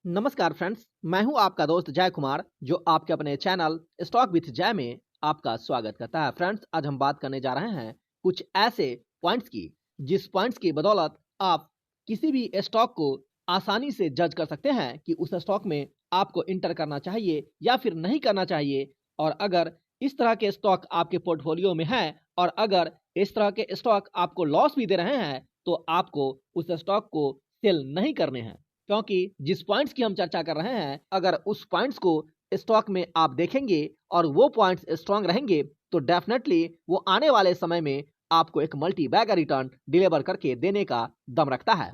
नमस्कार फ्रेंड्स, मैं हूं आपका दोस्त जय कुमार जो आपके अपने चैनल स्टॉक विथ जय में आपका स्वागत करता है। फ्रेंड्स, आज हम बात करने जा रहे हैं कुछ ऐसे पॉइंट्स की जिस पॉइंट्स की बदौलत आप किसी भी स्टॉक को आसानी से जज कर सकते हैं कि उस स्टॉक में आपको इंटर करना चाहिए या फिर नहीं करना चाहिए। और अगर इस तरह के स्टॉक आपके पोर्टफोलियो में है और अगर इस तरह के स्टॉक आपको लॉस भी दे रहे हैं तो आपको उस स्टॉक को सेल नहीं करने हैं, क्योंकि जिस पॉइंट्स की हम चर्चा कर रहे हैं अगर उस पॉइंट्स को स्टॉक में आप देखेंगे और वो पॉइंट्स स्ट्रांग रहेंगे तो डेफिनेटली वो आने वाले समय में आपको एक मल्टी बैगर रिटर्न डिलीवर करके देने का दम रखता है।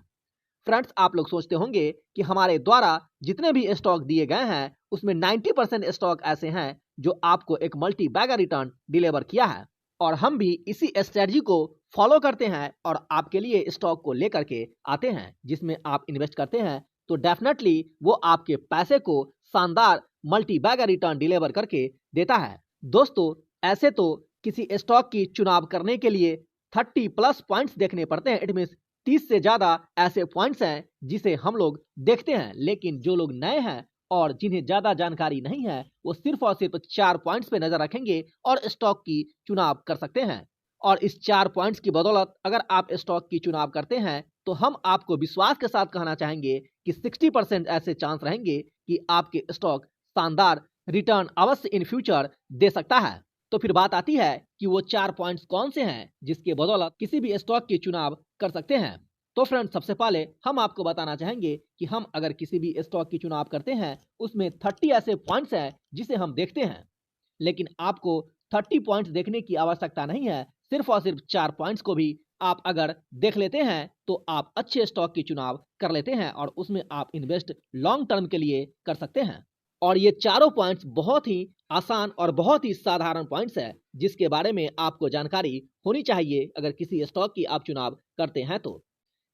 फ्रेंड्स, आप लोग सोचते होंगे कि हमारे द्वारा जितने भी स्टॉक दिए गए हैं उसमें 90% स्टॉक ऐसे हैं जो आपको एक मल्टी बैगर रिटर्न डिलीवर किया है और हम भी इसी स्ट्रेटजी को फॉलो करते हैं और आपके लिए स्टॉक को लेकर के आते हैं जिसमें आप इन्वेस्ट करते हैं तो डेफिनेटली वो आपके पैसे को शानदार मल्टी बैगर रिटर्न डिलीवर करके देता है। दोस्तों, ऐसे तो किसी स्टॉक की चुनाव करने के लिए 30+ पॉइंट्स देखने पड़ते हैं। इट मीन 30 से ज्यादा ऐसे पॉइंट्स हैं जिसे हम लोग देखते हैं, लेकिन जो लोग नए हैं और जिन्हें ज्यादा जानकारी नहीं है वो सिर्फ और सिर्फ 4 पॉइंट्स पे नजर रखेंगे और स्टॉक की चुनाव कर सकते हैं। और इस 4 पॉइंट्स की बदौलत अगर आप स्टॉक की चुनाव करते हैं तो हम आपको विश्वास के साथ कहना चाहेंगे कि 60% ऐसे चांस रहेंगे कि आपके स्टॉक शानदार रिटर्न अवश्य इन फ्यूचर दे सकता है। तो फिर बात आती है कि वो 4 पॉइंट्स कौन से हैं जिसके बदौलत किसी भी स्टॉक की चुनाव कर सकते हैं। तो फ्रेंड्स, सबसे पहले हम आपको बताना चाहेंगे कि हम अगर किसी भी स्टॉक की चुनाव करते हैं उसमें 30 ऐसे पॉइंट्स हैं जिसे हम देखते हैं, लेकिन आपको 30 पॉइंट्स देखने की आवश्यकता नहीं है। सिर्फ और सिर्फ 4 पॉइंट्स को भी आप अगर देख लेते हैं तो आप अच्छे स्टॉक की चुनाव कर लेते हैं और उसमें आप इन्वेस्ट लॉन्ग टर्म के लिए कर सकते हैं। और ये चारों पॉइंट्स बहुत ही आसान और बहुत ही साधारण पॉइंट्स है जिसके बारे में आपको जानकारी होनी चाहिए अगर किसी स्टॉक की आप चुनाव करते हैं तो।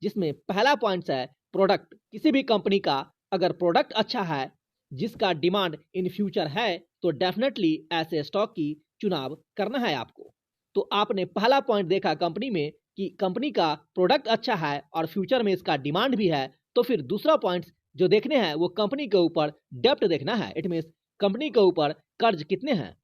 जिसमें पहला पॉइंट है प्रोडक्ट। किसी भी कंपनी का अगर प्रोडक्ट अच्छा है जिसका डिमांड इन फ्यूचर है तो डेफिनेटली ऐसे स्टॉक की चुनाव करना है आपको। तो आपने पहला पॉइंट देखा कंपनी में कि कंपनी का प्रोडक्ट अच्छा है और फ्यूचर में इसका डिमांड भी है, तो फिर दूसरा पॉइंट जो देखने हैं वो कंपनी के ऊपर डेप्ट देखना है। इट मीन्स कंपनी के ऊपर कर्ज कितने हैं।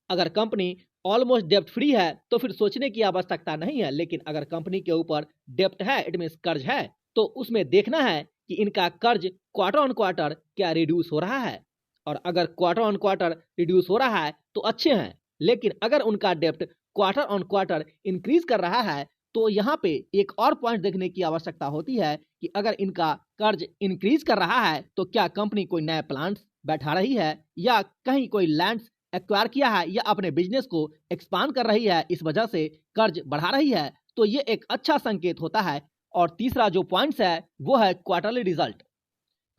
अगर कंपनी ऑलमोस्ट डेप्ट फ्री है तो फिर सोचने की आवश्यकता नहीं है, लेकिन अगर कंपनी के ऊपर डेप्ट है, इट मीन्स कर्ज है, तो उसमें देखना है कि इनका कर्ज क्वार्टर ऑन क्वार्टर क्या रिड्यूस हो रहा है। और अगर क्वार्टर ऑन क्वार्टर रिड्यूस हो रहा है तो अच्छे हैं, लेकिन अगर उनका डेप्ट क्वार्टर ऑन क्वार्टर इंक्रीज कर रहा है तो यहाँ पे एक और पॉइंट देखने की आवश्यकता होती है कि अगर इनका कर्ज इंक्रीज कर रहा है तो क्या कंपनी कोई नए प्लांट्स बैठा रही है या कहीं कोई लैंड्स एक्वायर किया है या अपने बिजनेस को एक्सपांड कर रही है, इस वजह से कर्ज बढ़ा रही है, तो ये एक अच्छा संकेत होता है। और तीसरा जो पॉइंट्स है वो है क्वार्टरली रिजल्ट।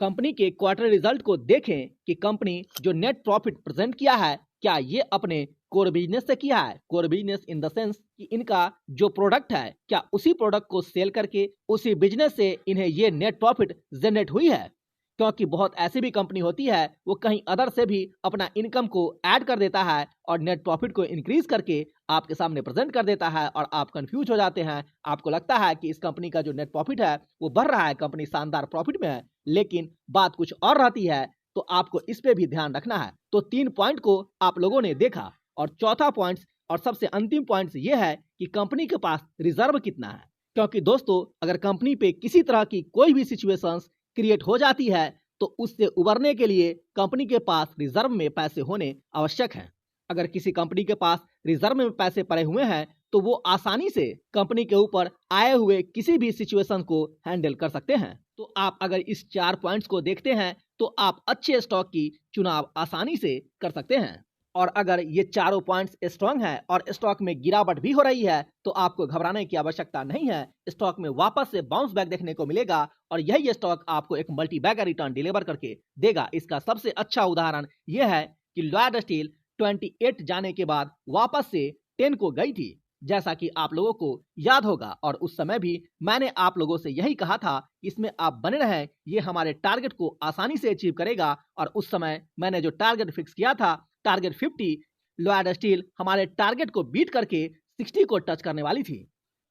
कंपनी के क्वार्टर रिजल्ट को देखें कि कंपनी जो नेट प्रॉफिट प्रेजेंट किया है क्या ये अपने कोर बिजनेस से किया है। Core business in the sense कि इनका जो प्रोडक्ट है क्या उसी प्रोडक्ट को सेल करके उसी बिजनेस से इन्हें ये नेट प्रॉफिट जनरेट हुई है। क्योंकि बहुत ऐसी भी कंपनी होती है वो कहीं अदर से भी अपना इनकम को ऐड कर देता है और नेट प्रॉफिट को इंक्रीज करके आपके सामने प्रेजेंट कर देता है और आप कंफ्यूज हो जाते हैं। आपको लगता है कि इस कंपनी का जो नेट प्रॉफिट है वो बढ़ रहा है, कंपनी शानदार प्रॉफिट में है, लेकिन बात कुछ और रहती है। तो आपको इस पे भी ध्यान रखना है। तो 3 पॉइंट को आप लोगों ने देखा और चौथा पॉइंट और सबसे अंतिम पॉइंट ये है कि कंपनी के पास रिजर्व कितना है। क्योंकि दोस्तों, अगर कंपनी पे किसी तरह की कोई भी सिचुएशंस क्रिएट हो जाती है तो उससे उबरने के लिए कंपनी के पास रिजर्व में पैसे होने आवश्यक हैं। अगर किसी कंपनी के पास रिजर्व में पैसे पड़े हुए हैं तो वो आसानी से कंपनी के ऊपर आए हुए किसी भी सिचुएशन को हैंडल कर सकते हैं। तो आप अगर इस 4 पॉइंट्स को देखते हैं तो आप अच्छे स्टॉक की चुनाव आसानी से कर सकते हैं। और अगर ये चारों पॉइंट्स स्ट्रांग है और स्टॉक में गिरावट भी हो रही है तो आपको घबराने की आवश्यकता नहीं है। स्टॉक में वापस से बाउंस बैक देखने को मिलेगा और यही स्टॉक आपको एक मल्टी बैगर रिटर्न डिलीवर करके देगा। इसका सबसे अच्छा उदाहरण यह है कि लॉयड स्टील 28 जाने के बाद वापस से 10 को गई थी, जैसा कि आप लोगों को याद होगा। और उस समय भी मैंने आप लोगों से यही कहा था इसमें आप बने रहें, ये हमारे टारगेट को आसानी से अचीव करेगा। और उस समय मैंने जो टारगेट फिक्स किया था टारगेट 50, लॉयड स्टील हमारे टारगेट को बीट करके 60 को टच करने वाली थी।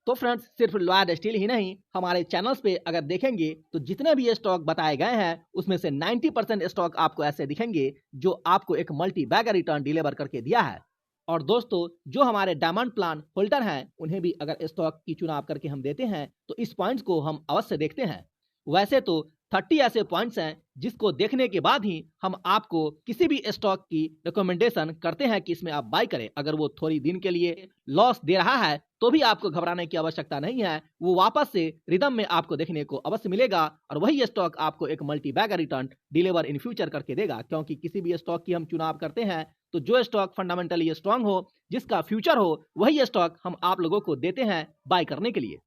तो फ्रेंड्स सिर्फ लॉयड स्टील ही नहीं, हमारे चैनल्स पे अगर देखेंगे तो जितने भी स्टॉक बताए गए हैं उसमें से 90% स्टॉक आपको ऐसे दिखेंगे जो आपको एक मल्टी बैगर रिटर्न डिलीवर करके दिया है। और दोस्तों जो हमारे डायमंड प्लान होल्डर हैं उन्हें भी अगर स्टॉक की चुनाव करके हम देते हैं तो इस पॉइंट्स को हम अवश्य देखते हैं। वैसे तो 30 ऐसे पॉइंट्स हैं जिसको देखने के बाद ही हम आपको किसी भी स्टॉक की रिकमेंडेशन करते हैं कि इसमें आप बाय करें। अगर वो थोड़ी दिन के लिए लॉस दे रहा है तो भी आपको घबराने की आवश्यकता नहीं है, वो वापस से रिदम में आपको देखने को अवश्य मिलेगा और वही स्टॉक आपको एक multibagger return deliver in future करके देगा। क्योंकि किसी भी स्टॉक की हम चुनाव करते हैं तो जो स्टॉक फंडामेंटली स्ट्रांग हो, जिसका फ्यूचर हो, वही स्टॉक हम आप लोगों को देते हैं बाय करने के लिए।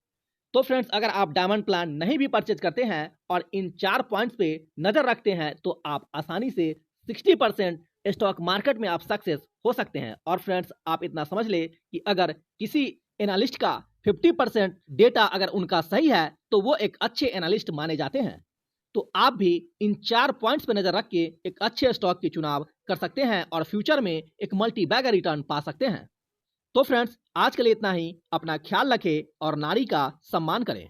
तो फ्रेंड्स अगर आप डायमंड प्लान नहीं भी परचेज करते हैं और इन 4 पॉइंट्स पे नजर रखते हैं तो आप आसानी से 60% स्टॉक मार्केट में आप सक्सेस हो सकते हैं। और फ्रेंड्स आप इतना समझ ले कि अगर किसी एनालिस्ट का 50% डेटा अगर उनका सही है तो वो एक अच्छे एनालिस्ट माने जाते हैं। तो आप भी इन 4 पॉइंट्स पे नजर रख के एक अच्छे स्टॉक की चुनाव कर सकते हैं और फ्यूचर में एक मल्टी बैगर रिटर्न पा सकते हैं। तो फ्रेंड्स आज के लिए इतना ही। अपना ख्याल रखें और नारी का सम्मान करें।